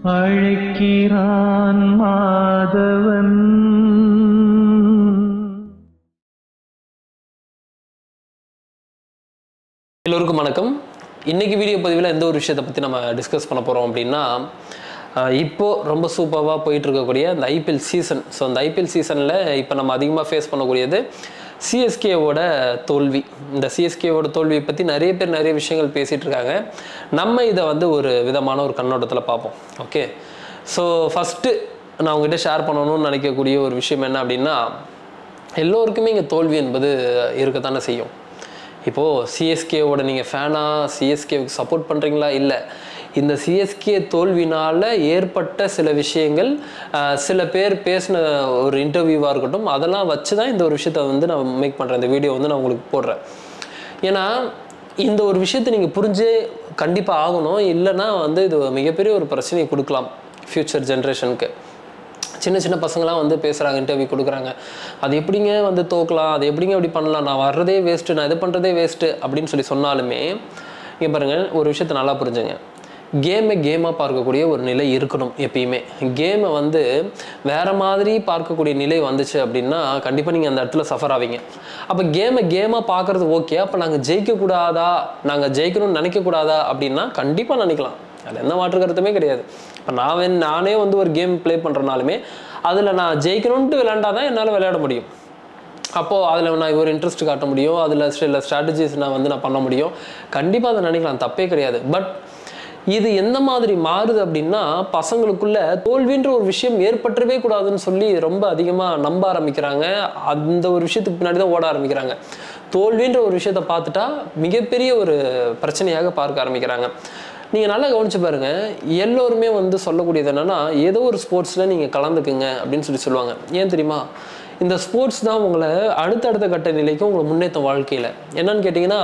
அழைக்கிறான் மாதவன். எல்லோருக்கும் வணக்கம். இன்னைக்கு வீடியோ பதிவில் எந்த ஒரு விஷயத்தை பற்றி நம்ம டிஸ்கஸ் பண்ண போகிறோம் அப்படின்னா, இப்போது ரொம்ப சூப்பராக போயிட்டு இருக்கக்கூடிய அந்த ஐபிஎல் சீசன். ஸோ அந்த ஐபிஎல் சீசனில் இப்போ நம்ம அதிகமாக ஃபேஸ் பண்ணக்கூடியது சிஎஸ்கேவோட தோல்வி. இந்த சிஎஸ்கேவோட தோல்வியை பற்றி நிறைய பேர் நிறைய விஷயங்கள் பேசிகிட்டு இருக்காங்க. நம்ம இதை ஒரு விதமான ஒரு கண்ணோட்டத்தில் பார்ப்போம். ஓகே, ஸோ ஃபஸ்ட்டு நான் உங்ககிட்ட ஷேர் பண்ணணும்னு நினைக்கக்கூடிய ஒரு விஷயம் என்ன அப்படின்னா, எல்லோருக்குமே இங்கே தோல்வி என்பது இருக்கத்தானே செய்யும். இப்போது சிஎஸ்கேவோட நீங்கள் ஃபேனாக சிஎஸ்கேவுக்கு சப்போர்ட் பண்ணுறீங்களா? இல்லை, இந்த சிஎஸ்கே தோல்வினால் ஏற்பட்ட சில விஷயங்கள், சில பேர் பேசின ஒரு இன்டர்வியூவாக இருக்கட்டும், அதெல்லாம் வச்சு தான் இந்த ஒரு விஷயத்தை நான் மேக் பண்ணுறேன். இந்த வீடியோ நான் உங்களுக்கு போடுறேன். ஏன்னா இந்த ஒரு விஷயத்தை நீங்கள் புரிஞ்சே கண்டிப்பாக ஆகணும். இல்லைன்னா இது மிகப்பெரிய ஒரு பிரச்சனையை கொடுக்கலாம் ஃப்யூச்சர் ஜென்ரேஷனுக்கு. சின்ன சின்ன பசங்களாம் பேசுகிறாங்க, இன்டர்வியூ கொடுக்குறாங்க. அது எப்படிங்க தோக்கலாம், அது எப்படிங்க அப்படி பண்ணலாம், நான் வர்றதே வேஸ்ட்டு, நான் இது பண்ணுறதே வேஸ்ட்டு அப்படின்னு சொன்னாலுமே, இங்கே பாருங்கள், ஒரு விஷயத்தை நல்லா புரிஞ்சுங்க. கேமாக பார்க்கக்கூடிய ஒரு நிலை இருக்கணும். எப்பயுமே கேமை வேறு மாதிரி பார்க்கக்கூடிய நிலை வந்துச்சு அப்படின்னா கண்டிப்பாக நீங்கள் அந்த இடத்துல சஃபர் ஆவீங்க. அப்போ கேமாக பார்க்குறது ஓகே, அப்போ நாங்கள் ஜெயிக்கக்கூடாதா, நாங்கள் ஜெயிக்கணும்னு நினைக்கக்கூடாதா அப்படின்னா கண்டிப்பாக நினைக்கலாம். அது எந்த மாற்று கருத்துமே கிடையாது. இப்போ நானே ஒரு கேம் ப்ளே பண்ணுறனாலுமே அதில் நான் ஜெயிக்கணும்ன்ட்டு விளையாண்டாதான் என்னால் விளையாட முடியும். அப்போது அதில் நான் ஒரு இன்ட்ரெஸ்ட் காட்ட முடியும், அதில் சில ஸ்ட்ராட்டஜிஸ் நான் பண்ண முடியும். கண்டிப்பாக அதை நினைக்கலாம், தப்பே கிடையாது. பட் இது எந்த மாதிரி மாறுது அப்படின்னா, பசங்களுக்குள்ள தோல்வின்ற ஒரு விஷயம் ஏற்பட்டுறவே கூடாதுன்னு சொல்லி ரொம்ப அதிகமாக நம்ப ஆரம்பிக்கிறாங்க. அந்த ஒரு விஷயத்துக்கு பின்னாடி தான் ஓட ஆரம்பிக்கிறாங்க. தோல்வின்ற ஒரு விஷயத்தை பார்த்துட்டா மிகப்பெரிய ஒரு பிரச்சனையாக பார்க்க ஆரம்பிக்கிறாங்க. நீங்கள் நல்லா கவனிச்சு பாருங்கள், எல்லோருமே சொல்லக்கூடியது என்னென்னா, ஏதோ ஒரு ஸ்போர்ட்ஸில் நீங்கள் கலந்துக்குங்க அப்படின்னு சொல்லுவாங்க. ஏன் தெரியுமா? இந்த ஸ்போர்ட்ஸ் தான் உங்களை அடுத்தடுத்த கட்ட நிலைக்கும் உங்களை முன்னேற்ற வாழ்க்கையில். என்னன்னு கேட்டிங்கன்னா,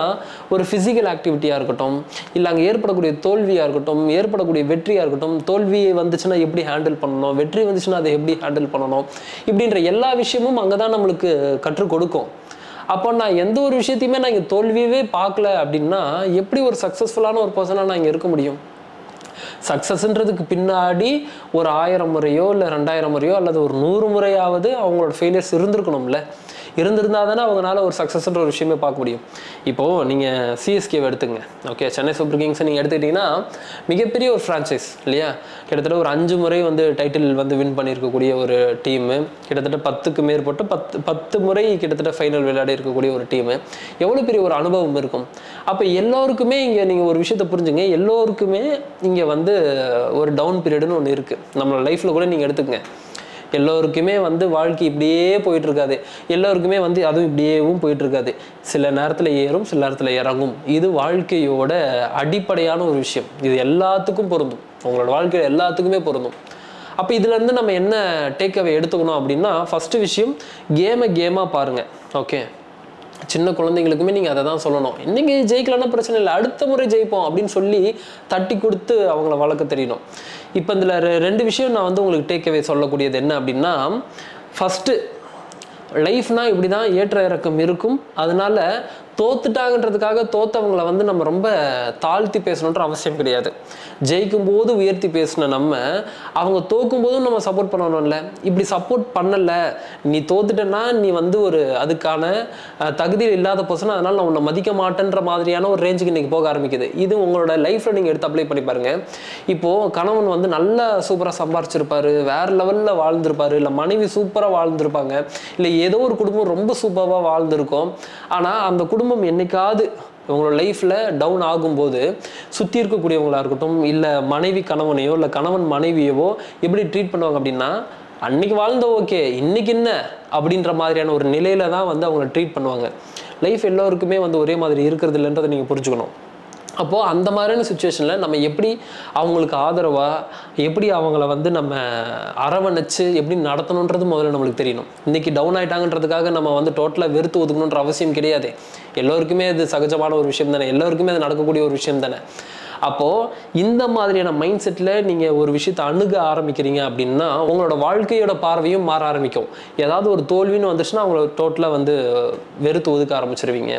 ஒரு ஃபிசிக்கல் ஆக்டிவிட்டியாக இருக்கட்டும், இல்லை அங்கே ஏற்படக்கூடிய தோல்வியாக இருக்கட்டும், ஏற்படக்கூடிய வெற்றியாக இருக்கட்டும், தோல்வி வந்துச்சுன்னா எப்படி ஹேண்டில் பண்ணணும், வெற்றி வந்துச்சுன்னா அதை எப்படி ஹேண்டில் பண்ணணும், இப்படின்ற எல்லா விஷயமும் அங்கே தான் நம்மளுக்கு கற்றுக் கொடுக்கும். அப்போ நான் எந்த ஒரு விஷயத்தையுமே நான் இங்கே தோல்வியவே பார்க்கல அப்படின்னா எப்படி ஒரு சக்ஸஸ்ஃபுல்லான ஒரு பர்சனாக நான் இங்கே இருக்க முடியும்? சக்ஸஸ்ன்றதுக்கு பின்னாடி ஒரு 1000 முறையோ இல்லை 2000 முறையோ அல்லது ஒரு 100 முறையாவது அவங்களோட ஃபெயிலியர்ஸ் இருந்திருக்கணும்ல. இருந்திருந்தால் தானே அவங்களால ஒரு சக்ஸஸ்ன்ற ஒரு விஷயமே பார்க்க முடியும். இப்போது நீங்கள் சிஎஸ்கேவை எடுத்துங்க. ஓகே, சென்னை சூப்பர் கிங்ஸை நீங்கள் எடுத்துக்கிட்டிங்கன்னா மிகப்பெரிய ஒரு ஃப்ரான்ச்சைஸ் இல்லையா? கிட்டத்தட்ட ஒரு 5 முறை டைட்டில் வின் பண்ணியிருக்கக்கூடிய ஒரு டீமு. கிட்டத்தட்ட 10க்கு மேற்பட்டு 10 முறை கிட்டத்தட்ட ஃபைனல் விளையாடி இருக்கக்கூடிய ஒரு டீமு. எவ்வளோ பெரிய ஒரு அனுபவம் இருக்கும். அப்போ எல்லோருக்குமே இங்கே நீங்கள் ஒரு விஷயத்தை புரிஞ்சுங்க, எல்லோருக்குமே இங்கே ஒரு டவுன் பீரியடுன்னு ஒன்று இருக்குது. நம்மளோட லைஃப்பில் கூட நீங்கள் எடுத்துக்கங்க. எல்லோருக்குமே வாழ்க்கை இப்படியே போயிட்டு இருக்காது. எல்லோருக்குமே அதுவும் இப்படியேவும் போயிட்டு இருக்காது. சில நேரத்தில் ஏறும், சில நேரத்தில் இறங்கும். இது வாழ்க்கையோட அடிப்படையான ஒரு விஷயம். இது எல்லாத்துக்கும் பொருந்தும், உங்களோட வாழ்க்கையில் எல்லாத்துக்குமே பொருந்தும். அப்போ இதுலேருந்து நம்ம என்ன டேக் அவே எடுத்துக்கணும் அப்படின்னா, ஃபஸ்ட்டு விஷயம், கேமாக பாருங்கள். ஓகே, சின்ன குழந்தைங்களுக்குமே நீங்கள் அதை தான் சொல்லணும். இன்றைக்கி ஜெயிக்கலன்னா பிரச்சனை இல்லை, அடுத்த முறை ஜெயிப்போம் அப்படின்னு சொல்லி தட்டி கொடுத்து அவங்கள வளர்க்க தெரியணும். இப்போ இதில் 2 விஷயம் நான் உங்களுக்கு டேக் அவே சொல்லக்கூடியது என்ன அப்படின்னா, ஃபஸ்ட்டு, லைஃப்னால் இப்படி தான் ஏற்ற இறக்கம் இருக்கும். அதனால் தோத்துட்டாங்கன்றதுக்காக தோத்தவங்களை நம்ம ரொம்ப தாழ்த்தி பேசணுன்ற அவசியம் கிடையாது. ஜெயிக்கும் போது உயர்த்தி பேசின நம்ம அவங்க தோக்கும் போதும் நம்ம சப்போர்ட் பண்ணணும்ல. இப்படி சப்போர்ட் பண்ணலை, நீ தோத்துட்டேன்னா நீ ஒரு அதுக்கான தகுதியில் இல்லாத பர்சன், அதனால் நான் உன்னை மதிக்க மாட்டேன்ற மாதிரியான ஒரு ரேஞ்சுக்கு இன்றைக்கி போக ஆரம்பிக்குது. இது உங்களோட லைஃப்பில் நீங்கள் எடுத்து அப்ளை பண்ணி பாருங்கள். இப்போது கணவன் நல்லா சூப்பராக சம்பாரிச்சிருப்பாரு, வேறு லெவலில் வாழ்ந்திருப்பாரு, இல்லை மனைவி சூப்பராக வாழ்ந்திருப்பாங்க, இல்லை ஏதோ ஒரு குடும்பம் ரொம்ப சூப்பராக வாழ்ந்திருக்கும். ஆனால் அந்த குடும்பம் என்னைக்காவது உங்களோட லைஃப்பில் டவுன் ஆகும்போது சுற்றி இருக்கக்கூடியவங்களாக இருக்கட்டும், இல்லை மனைவி கணவனையோ இல்லை கணவன் மனைவியவோ எப்படி ட்ரீட் பண்ணுவாங்க அப்படின்னா, அன்னைக்கு வாழ்ந்த ஓகே, இன்னைக்கு என்ன அப்படின்ற மாதிரியான ஒரு நிலையில தான் அவங்கள ட்ரீட் பண்ணுவாங்க. லைஃப் எல்லோருக்குமே ஒரே மாதிரி இருக்கிறது இல்லைன்றதை நீங்கள் புரிஞ்சுக்கணும். அப்போது அந்த மாதிரியான சுச்சுவேஷனில் நம்ம எப்படி அவங்களுக்கு ஆதரவாக, எப்படி அவங்கள நம்ம அரவணைச்சு எப்படி நடத்தணுன்றது முதல்ல நம்மளுக்கு தெரியணும். இன்றைக்கி டவுன் ஆகிட்டாங்கன்றதுக்காக நம்ம டோட்டலாக வெறுத்து ஒதுக்கணுன்ற அவசியம் கிடையாது. எல்லோருக்குமே அது சகஜமான ஒரு விஷயம் தானே, எல்லோருக்குமே அது நடக்கக்கூடிய ஒரு விஷயம் தானே. அப்போது இந்த மாதிரியான மைண்ட் செட்டில் நீங்கள் ஒரு விஷயத்தை அணுக ஆரம்பிக்கிறீங்க அப்படின்னா உங்களோட வாழ்க்கையோட பார்வையும் மாற ஆரம்பிக்கும். ஏதாவது ஒரு தோல்வின்னு வந்துச்சுன்னா அவங்கள டோட்டலாக வந்து வெறுத்து ஒதுக்க ஆரம்பிச்சிருவீங்க.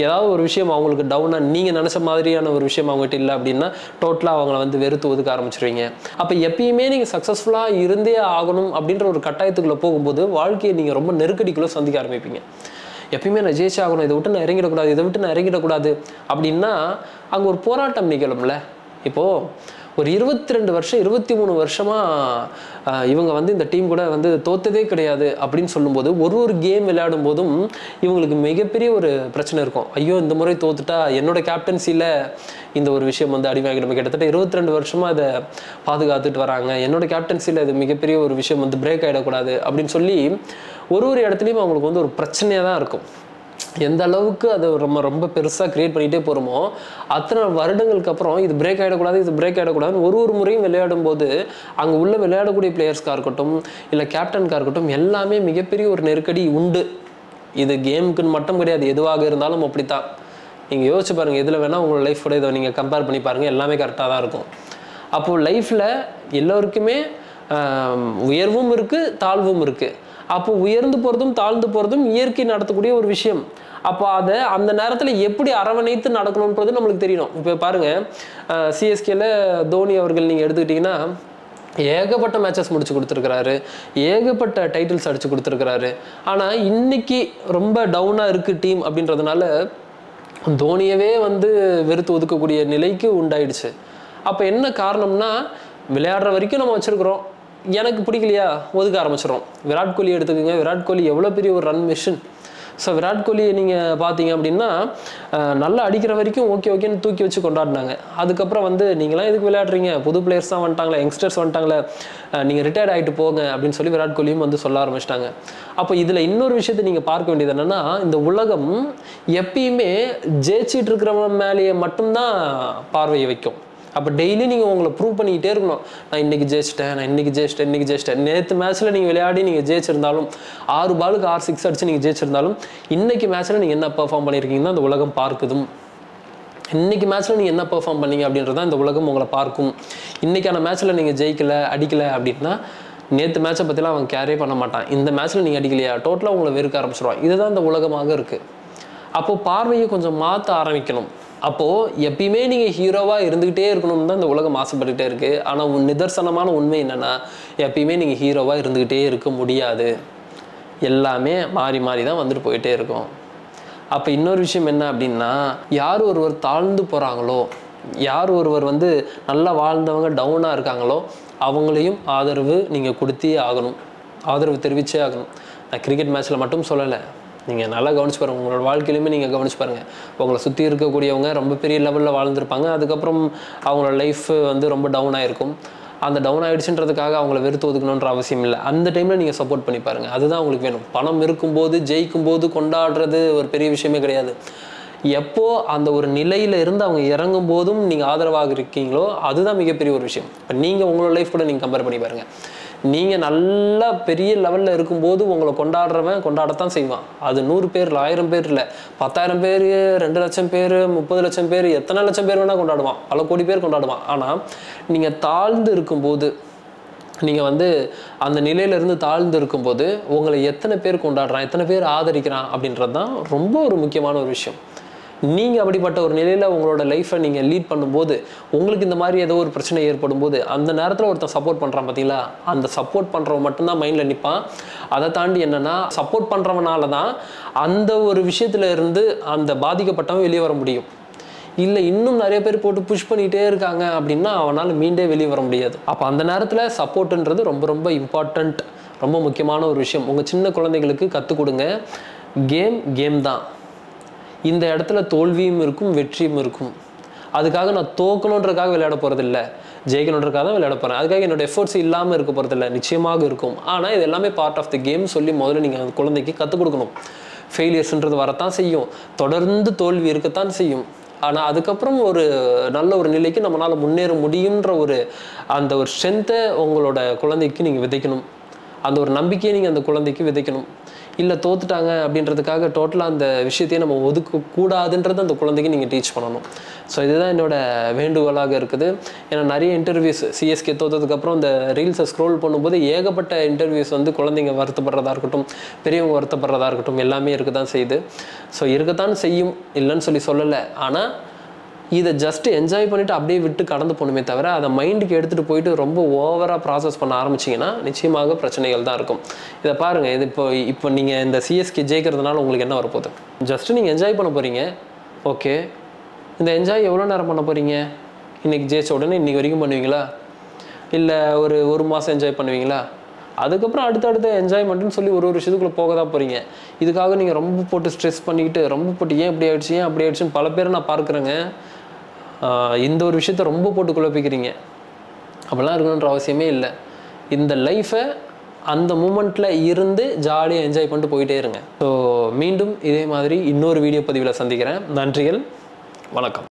ஏதாவது ஒரு விஷயம் அவங்களுக்கு டவுனாக நீங்கள் நினச்ச மாதிரியான ஒரு விஷயம் அவங்ககிட்ட இல்லை அப்படின்னா டோட்டலாக அவங்கள வந்து வெறுத்து ஒதுக்க ஆரம்பிச்சிருவீங்க. அப்போ எப்பயுமே நீங்கள் சக்ஸஸ்ஃபுல்லாக இருந்தே ஆகணும் அப்படின்ற ஒரு கட்டாயத்துக்குள்ளே போகும்போது வாழ்க்கையை நீங்கள் ரொம்ப நெருக்கடிக்குள்ளே சந்திக்க ஆரம்பிப்பீங்க. எப்பயுமே நான் ஜெயிச்சு ஆகணும், இதை விட்டு நான் இறங்கிடக்கூடாது, இதை விட்டு நான் இறங்கிடக்கூடாது அப்படின்னா அங்கே ஒரு போராட்டம் நிகழும்ல. இப்போது ஒரு 22 வருஷம் 23 வருஷமாக இவங்க வந்து இந்த டீம் கூட வந்து தோத்ததே கிடையாது அப்படின்னு சொல்லும்போது ஒரு கேம் விளையாடும் போதும் இவங்களுக்கு மிகப்பெரிய ஒரு பிரச்சனை இருக்கும். ஐயோ இந்த முறை தோத்துட்டா என்னோட கேப்டன்சியில் இந்த ஒரு விஷயம் வந்து அடிவாகிடும். கிட்டத்தட்ட 22 வருஷமாக அதை பாதுகாத்துட்டு வராங்க, என்னோட கேப்டன்சியில் இது மிகப்பெரிய ஒரு விஷயம் வந்து பிரேக் ஆகிடக்கூடாது அப்படின்னு சொல்லி ஒரு இடத்துலையும் அவங்களுக்கு வந்து ஒரு பிரச்சனையாக தான் இருக்கும். எந்த அளவுக்கு அதை ரொம்ப பெருசாக கிரியேட் பண்ணிகிட்டே போகிறோமோ அத்தனை வருடங்களுக்கு அப்புறம் இது பிரேக் ஆகிடக்கூடாது, இது பிரேக் ஆகிடக்கூடாதுன்னு ஒரு முறையும் விளையாடும் போது அங்கே உள்ள விளையாடக்கூடிய பிளேயர்ஸ்க்காக இருக்கட்டும் இல்லை கேப்டனுக்காக இருக்கட்டும் எல்லாமே மிகப்பெரிய ஒரு நெருக்கடி உண்டு. இது கேமுக்குன்னு மட்டும் கிடையாது, எதுவாக இருந்தாலும் அப்படித்தான். நீங்கள் யோசிச்சு பாருங்கள், எதில் வேணால் உங்களோட லைஃபோட இதை நீங்கள் கம்பேர் பண்ணி பாருங்கள், எல்லாமே கரெக்டாக தான் இருக்கும். அப்போது லைஃப்பில் எல்லோருக்குமே உயர்வும் இருக்குது தாழ்வும் இருக்குது. அப்போ உயர்ந்து போகிறதும் தாழ்ந்து போகிறதும் இயற்கை நடத்தக்கூடிய ஒரு விஷயம். அப்போ அதை அந்த நேரத்தில் எப்படி அரவணைத்து நடக்கணுன்றது நம்மளுக்கு தெரியணும். இப்போ பாருங்கள், சிஎஸ்கேல தோனி அவர்கள் நீங்கள் எடுத்துக்கிட்டிங்கன்னா ஏகப்பட்ட மேட்சஸ் முடிச்சு கொடுத்துருக்கிறாரு, ஏகப்பட்ட டைட்டில்ஸ் அடித்து கொடுத்துருக்கிறாரு. ஆனால் இன்னைக்கு ரொம்ப டவுனாக இருக்குது டீம் அப்படின்றதுனால தோனியவே வந்து வெறுத்து ஒதுக்கக்கூடிய நிலைக்கு உண்டாயிடுச்சு. அப்போ என்ன காரணம்னா விளையாடுற வரைக்கும் நம்ம வச்சுருக்குறோம், எனக்கு பிடிக்கலையா ஒதுக்க ஆரம்பிச்சிடும். விராட் கோலி எடுத்துக்கோங்க, விராட் கோலி எவ்வளோ பெரிய ஒரு ரன் மிஷின். ஸோ விராட் கோலியை நீங்கள் பார்த்தீங்க அப்படின்னா நல்லா அடிக்கிற வரைக்கும் ஓகேன்னு தூக்கி வச்சு கொண்டாடினாங்க. அதுக்கப்புறம் வந்து நீங்களாம் எதுக்கு விளையாடுறீங்க, புது பிளேயர்ஸ் தான் வந்துட்டாங்களே, யங்ஸ்டர்ஸ் வந்துட்டாங்களே, நீங்கள் ரிட்டையர்ட் ஆகிட்டு போங்க அப்படின்னு சொல்லி விராட் கோலியும் வந்து சொல்ல ஆரம்பிச்சிட்டாங்க. அப்போ இதில் இன்னொரு விஷயத்தை நீங்கள் பார்க்க வேண்டியது என்னென்னா, இந்த உலகம் எப்பயுமே ஜெயிச்சிட்டு இருக்கிறவங்க மேலேயே மட்டும்தான் பார்வையை வைக்கும். அப்போ டெய்லி நீங்கள் உங்களை ப்ரூவ் பண்ணிக்கிட்டே இருக்கணும், நான் இன்றைக்கி ஜெயிச்சிட்டேன், நான் இன்றைக்கி ஜெயிச்சிட்டேன். நேற்று மேட்ச்சில் நீங்கள் விளையாடி நீங்கள் ஜெயிச்சிருந்தாலும் 6 பாலுக்கு 6 6 அடித்து நீங்கள் ஜெயிச்சிருந்தாலும் இன்றைக்கி மேட்ச்சில் நீங்கள் என்ன பெர்ஃபார்ம் பண்ணியிருக்கீங்கன்னா அந்த உலகம் பார்க்குதும். இன்றைக்கி மேட்ச்சில் நீங்கள் என்ன பெர்ஃபார்ம் பண்ணீங்க அப்படின்றதான் இந்த உலகம் உங்களை பார்க்கும். இன்றைக்கான மேட்ச்சில் நீங்கள் ஜெயிக்கலை அப்படின்னா நேற்று மேட்ச்சை பற்றிலாம் அவன் கேரே பண்ண மாட்டான். இந்த மேட்ச்சில் நீங்கள் அடிக்கலையா டோட்டலாக உங்களை வெறுக்க ஆரம்பிச்சிடுவான். இதுதான் இந்த உலகமாக இருக்குது. அப்போது பார்வையை கொஞ்சம் மாற்ற ஆரம்பிக்கணும். அப்போது எப்பயுமே நீங்கள் ஹீரோவாக இருந்துக்கிட்டே இருக்கணும்னு தான் இந்த உலகம் ஆசைப்பட்டுக்கிட்டே இருக்குது. ஆனால் நிதர்சனமான உண்மை என்னென்னா எப்பயுமே நீங்கள் ஹீரோவாக இருந்துக்கிட்டே இருக்க முடியாது. எல்லாமே மாறி தான் வந்துட்டு போயிட்டே இருக்கும். அப்போ இன்னொரு விஷயம் என்ன அப்படின்னா, யார் ஒருவர் தாழ்ந்து போகிறாங்களோ, யார் ஒருவர் வந்து நல்லா வாழ்ந்தவங்க டவுனாக இருக்காங்களோ அவங்களையும் ஆதரவு நீங்கள் கொடுத்தே ஆகணும், ஆதரவு தெரிவித்தே ஆகணும். நான் கிரிக்கெட் மேட்ச்சில் மட்டும் சொல்லலை, நீங்கள் நல்லா கவனிச்சு பாருங்கள், உங்களோட வாழ்க்கையிலுமே நீங்கள் கவனிச்சு பாருங்கள். உங்களை சுற்றி இருக்கக்கூடியவங்க ரொம்ப பெரிய லெவலில் வாழ்ந்துருப்பாங்க, அதுக்கப்புறம் அவங்களோட லைஃப் வந்து ரொம்ப டவுன் ஆகிருக்கும். அந்த டவுன் ஆகிடுச்சுன்றதுக்காக அவங்கள வெறுத்து ஒதுக்கணுன்ற அவசியம் இல்லை. அந்த டைமில் நீங்கள் சப்போர்ட் பண்ணி பாருங்கள், அதுதான் உங்களுக்கு வேணும். பணம் இருக்கும்போது ஜெயிக்கும்போது கொண்டாடுறது ஒரு பெரிய விஷயமே கிடையாது. எப்போ அந்த ஒரு நிலையில் இருந்து அவங்க இறங்கும் போதும் நீங்கள் ஆதரவாக இருக்கீங்களோ அதுதான் மிகப்பெரிய ஒரு விஷயம். இப்போ நீங்கள் உங்களோட லைஃப் கூட நீங்கள் கம்பேர் பண்ணி பாருங்கள். நீங்கள் நல்லா பெரிய லெவலில் இருக்கும்போது உங்களை கொண்டாடுறவன் கொண்டாடத்தான் செய்வான். அது 100 பேர் இல்லை, 1000 பேர் இல்லை, 10,000 பேர், 2 லட்சம் பேர், 30 லட்சம் பேர், எத்தனை லட்சம் பேர் வேணால் கொண்டாடுவான், பல கோடி பேர் கொண்டாடுவான். ஆனால் நீங்கள் தாழ்ந்து இருக்கும்போது, நீங்கள் வந்து அந்த நிலையிலேருந்து தாழ்ந்து இருக்கும்போது உங்களை எத்தனை பேர் கொண்டாடுறான், எத்தனை பேர் ஆதரிக்கிறான் அப்படின்றது தான் ரொம்ப ஒரு முக்கியமான ஒரு விஷயம். நீங்கள் அப்படிப்பட்ட ஒரு நிலையில் உங்களோட லைஃப்பை நீங்கள் லீட் பண்ணும்போது உங்களுக்கு இந்த மாதிரி ஏதோ ஒரு பிரச்சனை ஏற்படும் போது அந்த நேரத்தில் ஒருத்தன் சப்போர்ட் பண்ணுறான் பார்த்தீங்களா, அந்த சப்போர்ட் பண்ணுறவன் மட்டும்தான் மைண்டில் நிற்பான். அதை தாண்டி என்னென்னா சப்போர்ட் பண்ணுறவனால தான் அந்த ஒரு விஷயத்துல இருந்து அந்த பாதிக்கப்பட்டவன் வெளியே வர முடியும். இல்லை இன்னும் நிறைய பேர் போட்டு புஷ் பண்ணிகிட்டே இருக்காங்க அப்படின்னா அவனால் மீண்டே வெளியே வர முடியாது. அப்போ அந்த நேரத்தில் சப்போர்ட்டுன்றது ரொம்ப ரொம்ப இம்பார்ட்டண்ட், ரொம்ப முக்கியமான ஒரு விஷயம். உங்கள் சின்ன குழந்தைகளுக்கு கற்றுக் கொடுங்க, கேம் தான், இந்த இடத்துல தோல்வியும் இருக்கும் வெற்றியும் இருக்கும். அதுக்காக நான் தோக்கணுன்றதுக்காக விளையாட போகிறதில்ல, ஜெயிக்கணுன்றதுக்காக தான் விளையாட போகிறேன். அதுக்காக என்னோட எஃபர்ட்ஸ் இல்லாமல் இருக்க போகிறதில்ல, நிச்சயமாக இருக்கும். ஆனால் இது எல்லாமே பார்ட் ஆஃப் தி கேம் சொல்லி முதல்ல நீங்கள் அந்த குழந்தைக்கு கற்றுக் கொடுக்கணும். ஃபெயிலியர்ஸ்ன்றது வரத்தான் செய்யும், தொடர்ந்து தோல்வி இருக்கத்தான் செய்யும். ஆனால் அதுக்கப்புறம் ஒரு நல்ல ஒரு நிலைக்கு நம்மளால் முன்னேற முடியுன்ற அந்த ஒரு ஸ்ட்ரென்த்தை உங்களோட குழந்தைக்கு நீங்கள் விதைக்கணும். அந்த ஒரு நம்பிக்கையை நீங்கள் அந்த குழந்தைக்கு விதைக்கணும். இல்லை தோத்துட்டாங்க அப்படின்றதுக்காக டோட்டலாக அந்த விஷயத்தையே நம்ம ஒதுக்கக்கூடாதுன்றது அந்த குழந்தைக்கு நீங்கள் டீச் பண்ணணும். ஸோ இதுதான் என்னோட வேண்டுகோளாக இருக்குது. ஏன்னா நிறைய இன்டர்வியூஸ் சிஎஸ்கே தோற்றதுக்கப்புறம் இந்த ரீல்ஸை ஸ்க்ரோல் பண்ணும்போது ஏகப்பட்ட இன்டர்வியூஸ் வந்து குழந்தைங்க வருத்தப்படுறதா இருக்கட்டும், பெரியவங்க வருத்தப்படுறதா இருக்கட்டும், எல்லாமே இருக்க தான் செய்யுது. ஸோ இருக்கத்தான் செய்யும், இல்லைன்னு சொல்லலை. ஆனால் இதை ஜஸ்ட்டு என்ஜாய் பண்ணிவிட்டு அப்படியே விட்டு கடந்து போகணுமே தவிர அதை மைண்டுக்கு எடுத்துகிட்டு போயிட்டு ரொம்ப ஓவராக ப்ராசஸ் பண்ண ஆரம்பிச்சிங்கன்னா நிச்சயமாக பிரச்சனைகள் தான் இருக்கும். இதை பாருங்கள், இது இப்போ நீங்கள் இந்த சிஎஸ்கே ஜெயிக்கிறதுனால உங்களுக்கு என்ன வரப்போகுது? ஜஸ்ட்டு நீங்கள் என்ஜாய் பண்ண போகிறீங்க. ஓகே, இந்த என்ஜாய் எவ்வளோ நேரம் பண்ண போகிறீங்க? இன்றைக்கி ஜெயிச்ச உடனே இன்றைக்கி வரைக்கும் பண்ணுவீங்களா? இல்லை ஒரு மாதம் என்ஜாய் பண்ணுவீங்களா? அதுக்கப்புறம் அடுத்தடுத்த என்ஜாய்மெண்ட்டுன்னு சொல்லி ஒரு விஷயத்துக்குள்ளே போக தான் போகிறீங்க. இதுக்காக நீங்கள் ரொம்ப போட்டு ஸ்ட்ரெஸ் பண்ணிக்கிட்டு ரொம்ப போட்டு ஏன் இப்படி ஆகிடுச்சு, ஏன் அப்படி ஆகிடுச்சுன்னு பல பேரை நான் பார்க்குறேங்க. இந்த ஒரு விஷயத்த ரொம்ப போட்டு குழப்பிக்கிறீங்க. அப்படிலாம் இருக்கணுன்ற அவசியமே இல்லை. இந்த லைஃப்பை அந்த மூமெண்ட்டில் இருந்து ஜாலியாக என்ஜாய் பண்ணிட்டு போயிட்டே இருங்க. ஸோ மீண்டும் இதே மாதிரி இன்னொரு வீடியோ பதிவில் சந்திக்கிறேன். நன்றிகள், வணக்கம்.